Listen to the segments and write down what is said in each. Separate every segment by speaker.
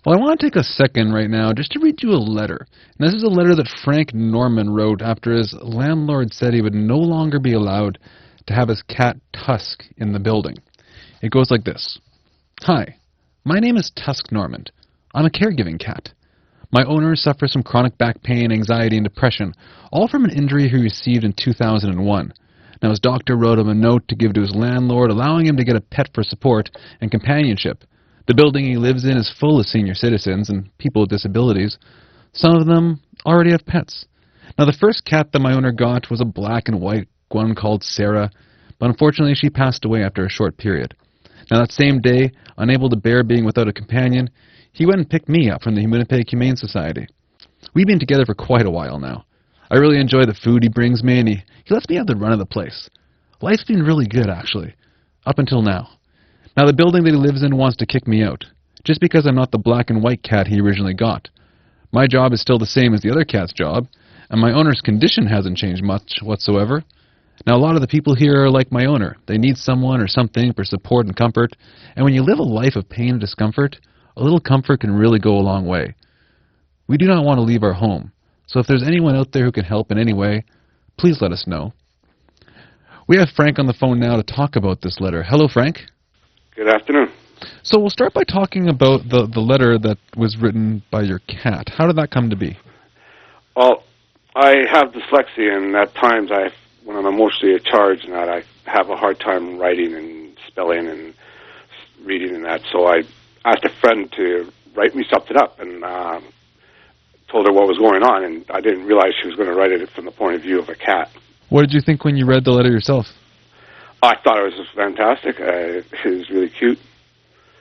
Speaker 1: Well, I want to take a second right now just to read you a letter. And this is a letter that Frank Normand wrote after his landlord said he would no longer be allowed to have his cat Tusk in the building. It goes like this. Hi, my name is Tusk Normand. I'm a caregiving cat. My owner suffers from chronic back pain, anxiety, and depression, all from an injury he received in 2001. Now, his doctor wrote him a note to give to his landlord, allowing him to get a pet for support and companionship. The building he lives in is full of senior citizens and people with disabilities. Some of them already have pets. Now, the first cat that my owner got was a black and white one called Sarah, but unfortunately she passed away after a short period. Now, that same day, unable to bear being without a companion, he went and picked me up from the Winnipeg Humane Society. We've been together for quite a while now. I really enjoy the food he brings me, and he lets me have the run of the place. Life's been really good, actually, up until now. Now, the building that he lives in wants to kick me out, just because I'm not the black and white cat he originally got. My job is still the same as the other cat's job, and my owner's condition hasn't changed much whatsoever. Now, a lot of the people here are like my owner. They need someone or something for support and comfort, and when you live a life of pain and discomfort, a little comfort can really go a long way. We do not want to leave our home, so if there's anyone out there who can help in any way, please let us know. We have Frank on the phone now to talk about this letter. Hello, Frank.
Speaker 2: Good afternoon.
Speaker 1: So we'll start by talking about the letter that was written by your cat. How did that come to be?
Speaker 2: Well, I have dyslexia, and at times when I'm emotionally charged, and that I have a hard time writing and spelling and reading and that. So I asked a friend to write me something up, and told her what was going on, and I didn't realize she was going to write it from the point of view of a cat.
Speaker 1: What did you think when you read the letter yourself?
Speaker 2: I thought it was just fantastic. It was really cute.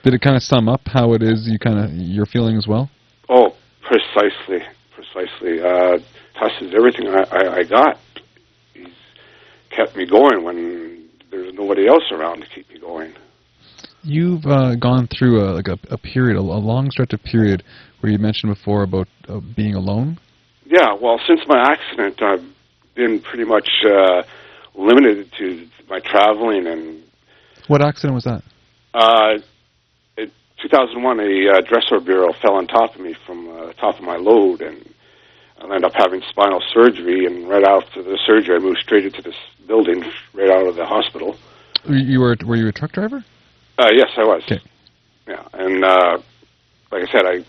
Speaker 1: Did it kind of sum up how it is you're feeling as well?
Speaker 2: Oh, precisely. Tusk is everything I got. He's kept me going when there's nobody else around to keep me going.
Speaker 1: You've gone through a period, a long stretch of period, where you mentioned before about being alone? Yeah,
Speaker 2: well, since my accident, I've been pretty much limited to my traveling. And
Speaker 1: what accident was that?
Speaker 2: In 2001, a dressor bureau fell on top of me from the top of my load, and I ended up having spinal surgery, and right after the surgery, I moved straight into this building, right out of the hospital.
Speaker 1: Were you a truck driver?
Speaker 2: Yes, I was.
Speaker 1: Okay.
Speaker 2: Yeah, and like I said, I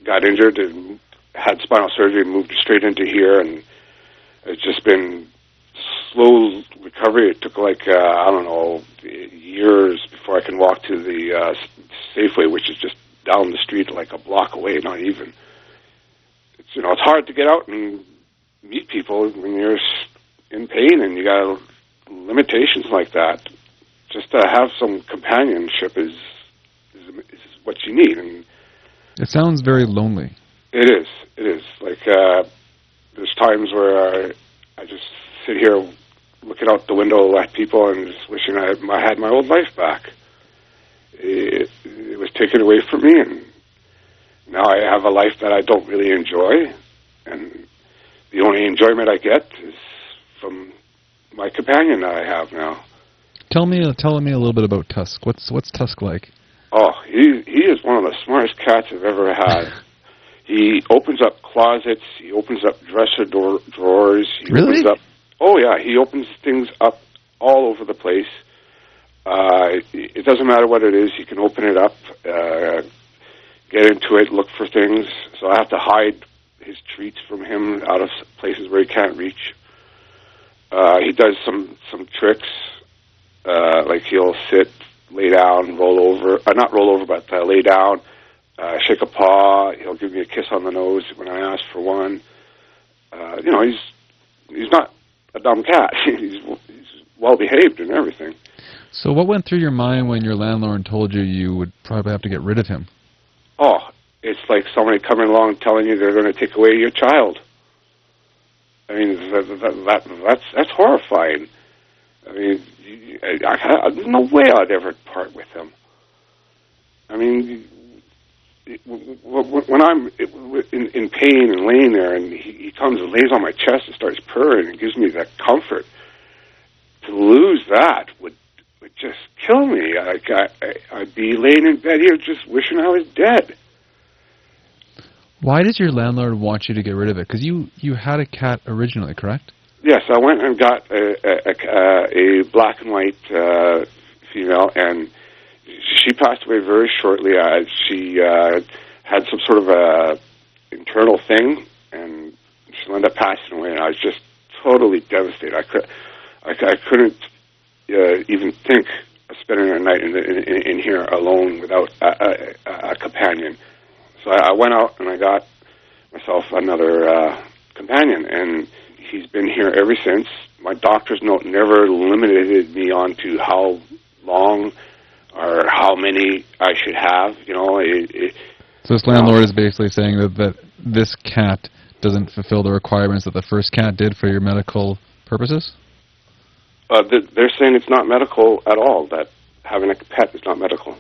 Speaker 2: got injured and had spinal surgery, moved straight into here, and it's just been slow recovery. It took years before I can walk to the Safeway, which is just down the street, like a block away, not even. It's hard to get out and meet people when you're in pain and you got limitations like that. Just to have some companionship is what you need. And
Speaker 1: it sounds very lonely.
Speaker 2: It is. Like, there's times where I just sit here looking out the window at people and just wishing I had my old life back. It was taken away from me, and now I have a life that I don't really enjoy, and the only enjoyment I get is from my companion that I have now.
Speaker 1: Tell me a little bit about Tusk. What's Tusk like?
Speaker 2: Oh, he is one of the smartest cats I've ever had. He opens up closets. He opens up dresser drawers.
Speaker 1: Really?
Speaker 2: He opens things up all over the place. It doesn't matter what it is. He can open it up, get into it, look for things. So I have to hide his treats from him out of places where he can't reach. He does some tricks. Like he'll sit, lay down, roll over. Not roll over, but lay down, shake a paw. He'll give me a kiss on the nose when I ask for one. He's not a dumb cat. He's well behaved and everything.
Speaker 1: So what went through your mind when your landlord told you would probably have to get rid of him?
Speaker 2: Oh, it's like somebody coming along telling you they're going to take away your child. I mean, that's horrifying. I mean, there's no way I'd ever part with him. I mean, when I'm in pain and laying there, and he comes and lays on my chest and starts purring and gives me that comfort, to lose that would just kill me. I'd be laying in bed here just wishing I was dead.
Speaker 1: Why does your landlord want you to get rid of it? Because you had a cat originally, correct?
Speaker 2: Yes, I went and got a black and white female, and she passed away very shortly. She had some sort of a internal thing, and she ended up passing away, and I was just totally devastated. I couldn't even think of spending a night in here alone without a companion. So I went out and I got myself another companion, and he's been here ever since. My doctor's note never limited me on to how long or how many I should have.
Speaker 1: So this landlord is basically saying that this cat doesn't fulfill the requirements that the first cat did for your medical purposes?
Speaker 2: They're saying it's not medical at all, that having a pet is not medical.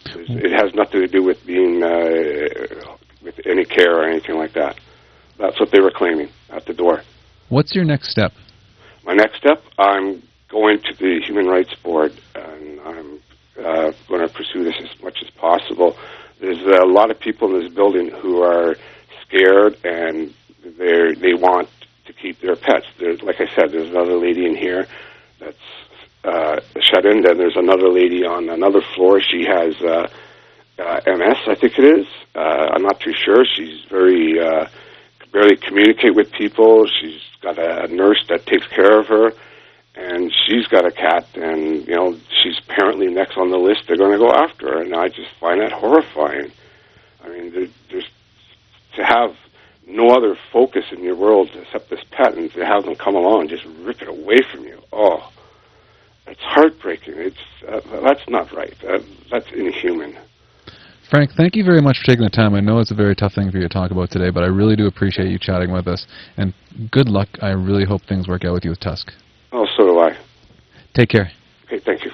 Speaker 2: It has nothing to do with being with any care or anything like that. That's what they were claiming at the door.
Speaker 1: What's your next step?
Speaker 2: My next step, I'm going to the Human Rights Board, and I'm going to pursue this as much as possible. There's a lot of people in this building who are scared, and they want to keep their pets. Like I said, there's another lady in here that's shut in. Then there's another lady on another floor. She has MS, I think it is. I'm not too sure. She's barely communicate with people. She's got a nurse that takes care of her, and she's got a cat, and she's apparently next on the list. They're going to go after her, and I just find that horrifying. I mean, there's to have no other focus in your world except this pet, and to have them come along and just rip it away from you. Oh, it's heartbreaking. That's not right. That's inhuman.
Speaker 1: Frank, thank you very much for taking the time. I know it's a very tough thing for you to talk about today, but I really do appreciate you chatting with us. And good luck. I really hope things work out with you with Tusk.
Speaker 2: Oh, so do I.
Speaker 1: Take care.
Speaker 2: Okay, thank you.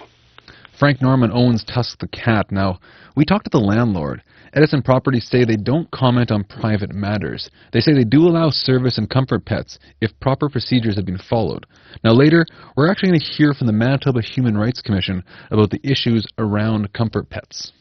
Speaker 1: Frank Normand owns Tusk the cat. Now, we talked to the landlord. Edison Properties say they don't comment on private matters. They say they do allow service and comfort pets if proper procedures have been followed. Now later, we're actually going to hear from the Manitoba Human Rights Commission about the issues around comfort pets.